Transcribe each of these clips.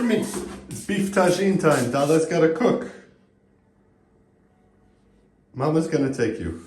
Jimmy, it's beef tagine time. Dada's gotta cook. Mama's gonna take you.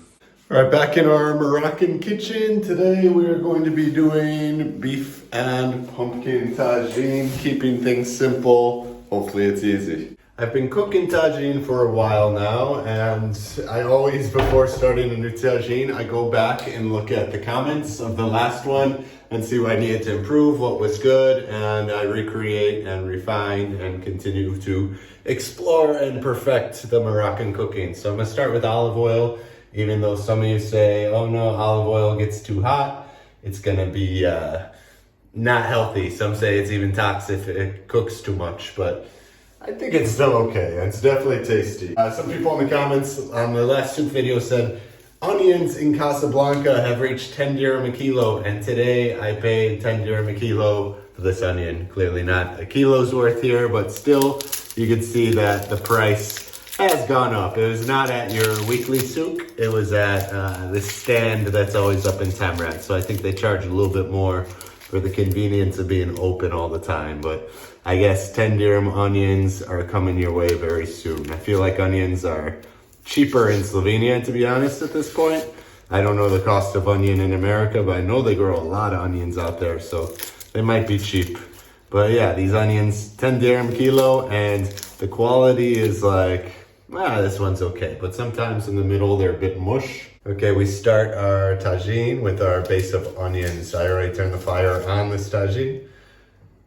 All right, back in our Moroccan kitchen. Today we are going to be doing beef and pumpkin tagine, keeping things simple. Hopefully it's easy. I've been cooking tagine for a while now, and I always, before starting a new tagine, I go back and look at the comments of the last one and see what I needed to improve, what was good, and I recreate and refine and continue to explore and perfect the Moroccan cooking. So I'm gonna start with olive oil. Even though some of you say, oh no, olive oil gets too hot, it's gonna be not healthy. Some say it's even toxic if it cooks too much, but I think it's still okay. It's definitely tasty. Some people in the comments on the last two videos said, onions in Casablanca have reached 10 dirham a kilo, and today I paid 10 dirham a kilo for this onion. Clearly not a kilo's worth here, but still, you can see that the price has gone up. It was not at your weekly souk. It was at this stand that's always up in Tamrat. So I think they charge a little bit more for the convenience of being open all the time. But I guess 10 dirham onions are coming your way very soon. I feel like onions are cheaper in Slovenia, to be honest, at this point. I don't know the cost of onion in America, but I know they grow a lot of onions out there, so they might be cheap. But yeah, these onions, 10 dirham kilo, and the quality is like, this one's okay, but sometimes in the middle they're a bit mush. Okay, we start our tagine with our base of onions. I already turned the fire on this tagine.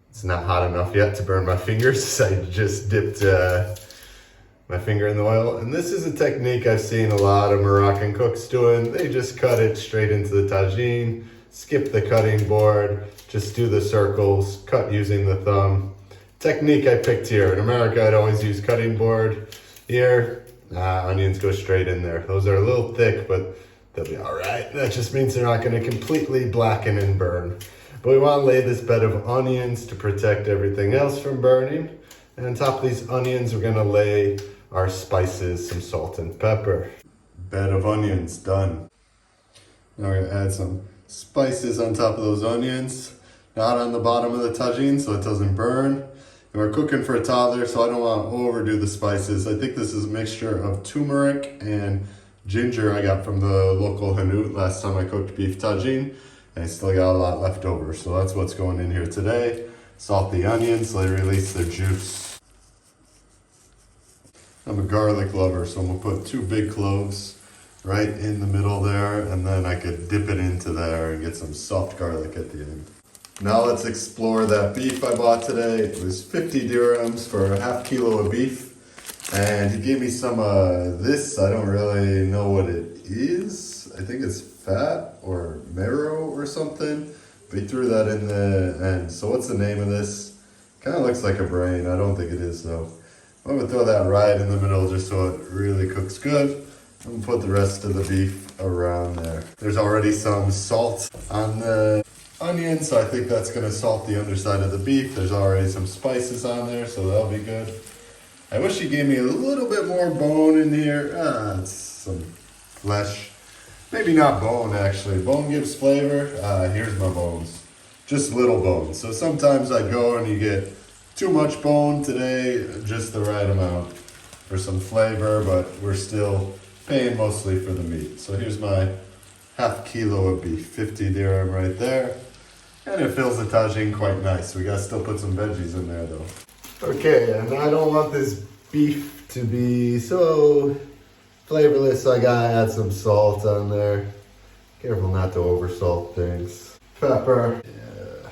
It's not hot enough yet to burn my fingers, so I just dipped my finger in the oil. And this is a technique I've seen a lot of Moroccan cooks doing. They just cut it straight into the tagine, skip the cutting board, just do the circles, cut using the thumb. Technique I picked here. In America, I'd always use cutting board. Here, onions go straight in there. Those are a little thick, but they'll be all right. That just means they're not gonna completely blacken and burn. But we wanna lay this bed of onions to protect everything else from burning. And on top of these onions, we're gonna lay our spices, some salt and pepper. Bed of onions, done. Now we're gonna add some spices on top of those onions. Not on the bottom of the tagine so it doesn't burn. And we're cooking for a toddler, so I don't want to overdo the spices. I think this is a mixture of turmeric and ginger I got from the local Hanout last time I cooked beef tagine. And I still got a lot left over, so that's what's going in here today. Salt the onions so they release their juice. I'm a garlic lover, so I'm gonna put 2 big cloves right in the middle there, and then I could dip it into there and get some soft garlic at the end. Now let's explore that beef I bought today. It was 50 dirhams for a half kilo of beef. And he gave me some of this. I don't really know what it is. I think it's fat or marrow or something. But he threw that in the end. So what's the name of this? Kind of looks like a brain. I don't think it is though. I'm gonna throw that right in the middle just so it really cooks good. I'm gonna put the rest of the beef around there. There's already some salt on the onion, so I think that's gonna salt the underside of the beef. There's already some spices on there, so that'll be good. I wish you gave me a little bit more bone in here. It's some flesh. Maybe not bone, actually. Bone gives flavor. Here's my bones. Just little bones. So sometimes I go and you get too much bone. Today, just the right amount for some flavor, but we're still paying mostly for the meat. So here's my half kilo of beef, 50 dirham right there. And it fills the tagine quite nice. We gotta still put some veggies in there though. Okay, and I don't want this beef to be so flavorless, so I gotta add some salt on there. Careful not to over salt things. Pepper, yeah.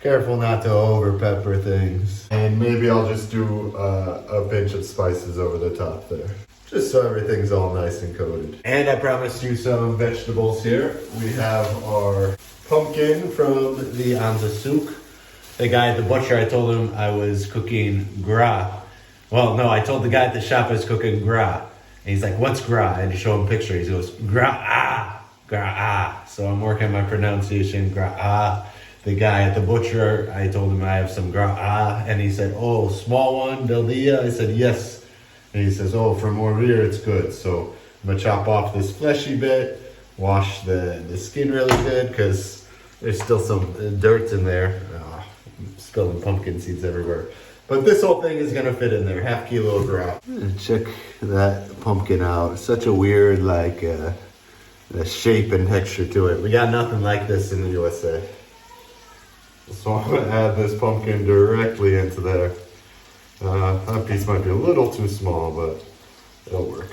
Careful not to over pepper things. And maybe I'll just do a pinch of spices over the top there. Just so everything's all nice and coated. And I promised you some vegetables here. We have our pumpkin from the Anza souk. The guy at the butcher, I told him I was cooking gras. Well, no, I told the guy at the shop I was cooking gras. And he's like, what's gras? And I show him a picture. He goes, gras. So I'm working on my pronunciation, gras. The guy at the butcher, I told him I have some gras. And he said, oh, small one, Beldia? I said, yes. And he says, oh, for more rear, it's good. So I'm gonna chop off this fleshy bit, wash the skin really good because there's still some dirt in there. spilling pumpkin seeds everywhere. But this whole thing is gonna fit in there, half kilo of ground. Check that pumpkin out. Such a weird, like, shape and texture to it. We got nothing like this in the USA. So I'm gonna add this pumpkin directly into there. That piece might be a little too small, but it'll work.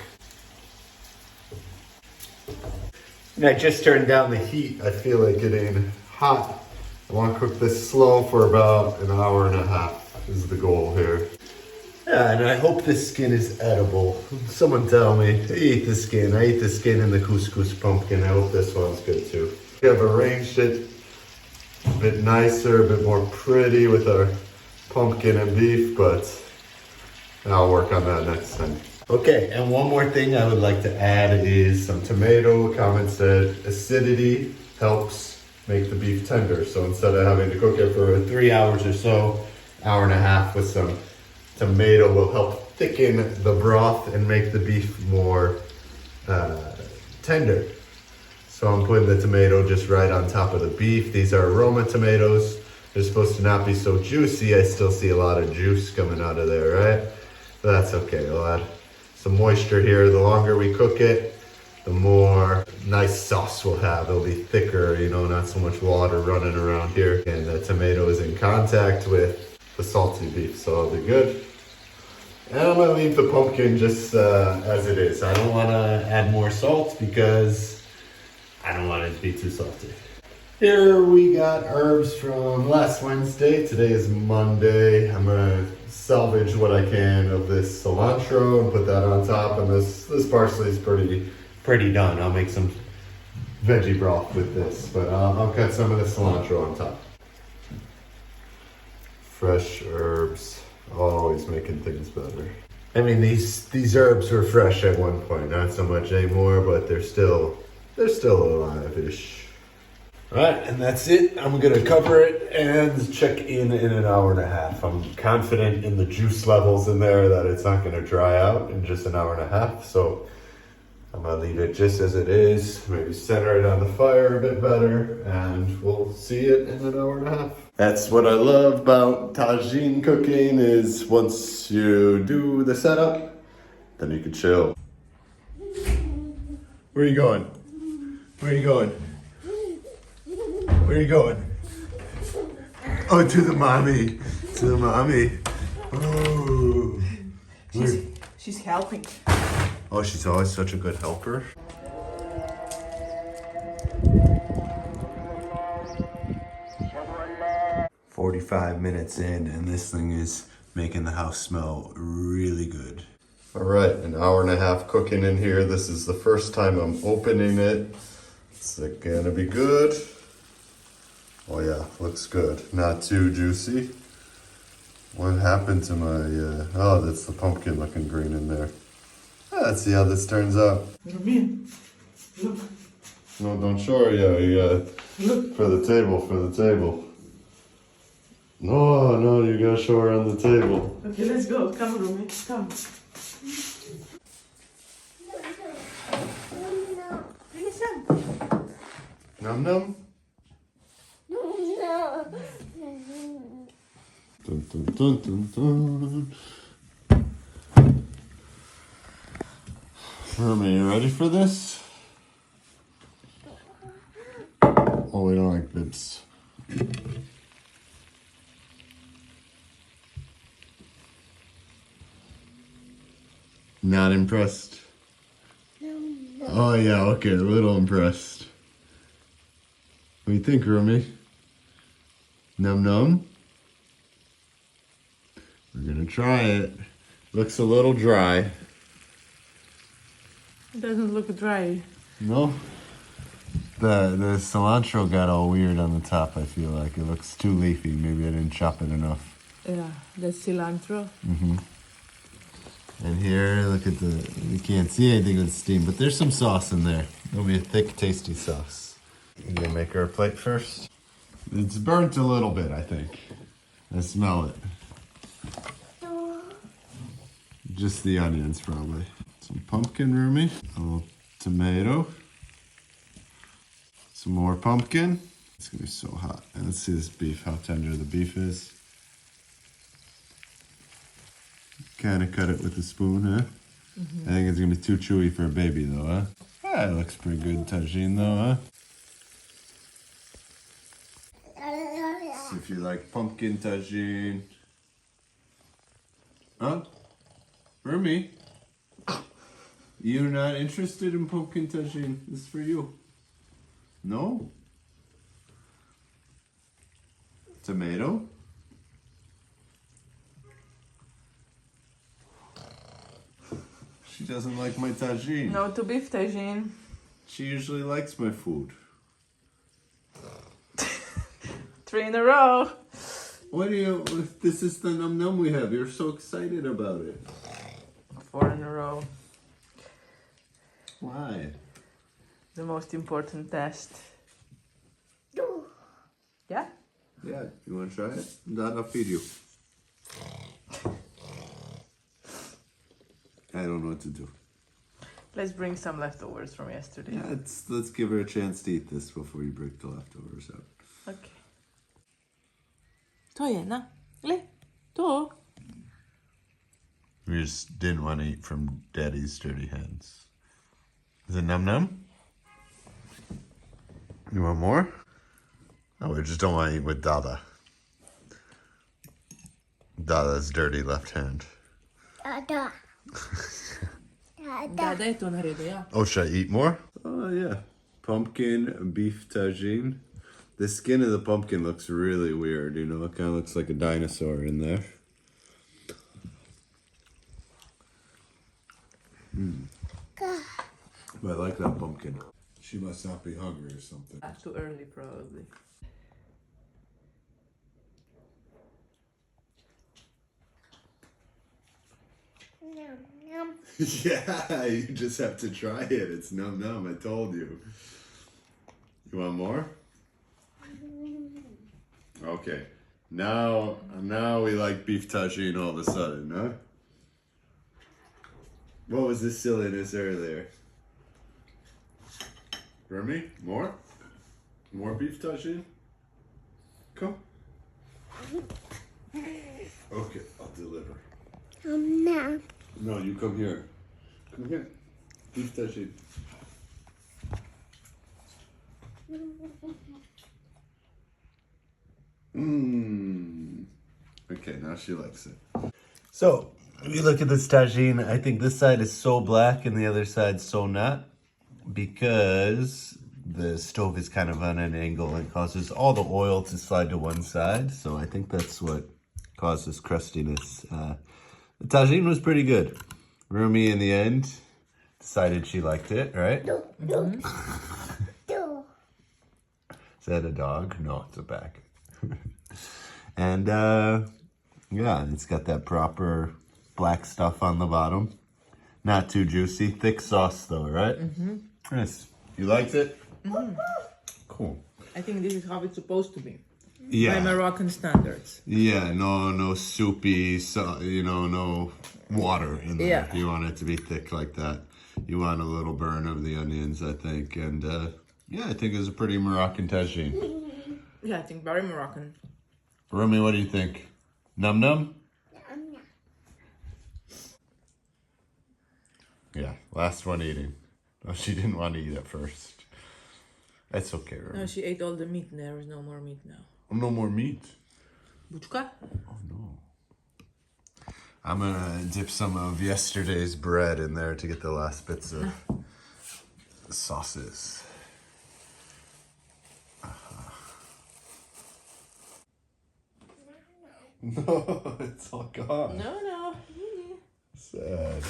And I just turned down the heat. I feel like getting hot. I want to cook this slow for about an hour and a half is the goal here. Yeah, and I hope this skin is edible. Someone tell me, I ate the skin. I ate the skin in the couscous pumpkin. I hope this one's good too. We have arranged it a bit nicer, a bit more pretty with our pumpkin and beef, but I'll work on that next time. Okay, and one more thing I would like to add is some tomato. Comment said acidity helps make the beef tender. So instead of having to cook it for 3 hours or so, hour and a half with some tomato will help thicken the broth and make the beef more tender. So I'm putting the tomato just right on top of the beef. These are aroma tomatoes. They're supposed to not be so juicy. I still see a lot of juice coming out of there, right? But that's okay. I'll add some moisture here. The longer we cook it, the more nice sauce we'll have. It'll be thicker, you know, not so much water running around here. And the tomato is in contact with the salty beef, so it'll be good. And I'm gonna leave the pumpkin just as it is. I don't wanna add more salt because I don't want it to be too salty. Here we got herbs from last Wednesday. Today is Monday. I'm gonna salvage what I can of this cilantro and put that on top. And this parsley is pretty done. I'll make some veggie broth with this, but I'll cut some of the cilantro on top. Fresh herbs, always making things better. I mean, these herbs were fresh at one point, not so much anymore, but they're still alive-ish. All right, and that's it. I'm gonna cover it and check in an hour and a half. I'm confident in the juice levels in there that it's not gonna dry out in just an hour and a half. So I'm gonna leave it just as it is, maybe center it on the fire a bit better, and we'll see it in an hour and a half. That's what I love about Tajine cooking is once you do the setup, then you can chill. Where are you going? Where are you going? Where are you going? Oh, to the mommy. To the mommy. Oh. She's helping. Oh, she's always such a good helper. "45 minutes in, and this thing is making the house smell really good." All right, an hour and a half cooking in here. This is the first time I'm opening it. Is it gonna be good? Oh yeah, looks good. Not too juicy. What happened to my, oh, that's the pumpkin looking green in there. Let's see how this turns out. Look. No, don't show her yet. You gotta, Look. for the table. No, you gotta show her on the table. Okay, let's go. Come, Rumi. Come. Num num? Dun, dun, dun, dun, dun. Rumi, you ready for this? Oh, we don't like bibs. Not impressed? Oh yeah, okay, a little impressed. What do you think, Rumi? Num num? We're gonna try it. Looks a little dry. It doesn't look dry. No? The cilantro got all weird on the top, I feel like. It looks too leafy. Maybe I didn't chop it enough. Yeah, the cilantro. Mm-hmm. And here, look at you can't see anything with steam, but there's some sauce in there. It'll be a thick, tasty sauce. You gonna make her a plate first? It's burnt a little bit, I think. I smell it. Just the onions, probably. Some pumpkin, Rumi. A little tomato. Some more pumpkin. It's gonna be so hot. And let's see this beef, how tender the beef is. Kind of cut it with a spoon, huh? I think it's gonna be too chewy for a baby though, huh? Ah, it looks pretty good, Tajine though, huh? See if you like pumpkin Tajine. Huh? Rumi? You're not interested in pumpkin Tajine? This is for you. No? Tomato? She doesn't like my Tajine. No to beef, Tajine. She usually likes my food. 3 in a row. What do you, if this is the num num we have, you're so excited about it. 4 in a row. Why? The most important test. Yeah? Yeah, you want to try it? Dad, I'll feed you. I don't know what to do. Let's bring some leftovers from yesterday. Yeah, let's give her a chance to eat this before you break the leftovers out. Okay. To je, na? Gle, to. We just didn't want to eat from Daddy's dirty hands. Is it num num? You want more? No, we just don't want to eat with Dada. Dada's dirty left hand. Dada. Da je to naredio, ja. Oh, should I eat more? Oh, yeah. Pumpkin beef tagine. The skin of the pumpkin looks really weird, you know? It kind of looks like a dinosaur in there. But I like that pumpkin. She must not be hungry or something. Too early, probably. Yum, yum. Yeah, you just have to try it. It's num num, I told you. You want more? Okay. Now we like beef tagine all of a sudden, huh? What was this silliness earlier? Remy, more? More beef tagine? Come. Okay, I'll deliver. No. No, you come here. Come here. Beef tagine. Okay, now she likes it. So, if you look at this tagine, I think this side is so black and the other side's so not, because the stove is kind of on an angle and causes all the oil to slide to one side. So I think that's what causes crustiness. The tagine was pretty good. Rumi, in the end, decided she liked it, right? Do. Is that a dog? No, it's a bag. And yeah, it's got that proper black stuff on the bottom. Not too juicy. Thick sauce though, right? Yes. You liked it? Cool. I think this is how it's supposed to be. Yeah. By Moroccan standards. Yeah, no soupy, so, you know, no water in there. Yeah. You want it to be thick like that. You want a little burn of the onions, I think. And yeah, I think it's a pretty Moroccan tagine. Yeah, I think very Moroccan. Rumi, what do you think? Num num? Yeah, last one eating. No, she didn't want to eat at first. That's okay, Rumi. No, she ate all the meat. There is no more meat now. No more meat. Buchka? Oh no. I'm gonna dip some of yesterday's bread in there to get the last bits of sauces. No, it's all gone. No. Sad.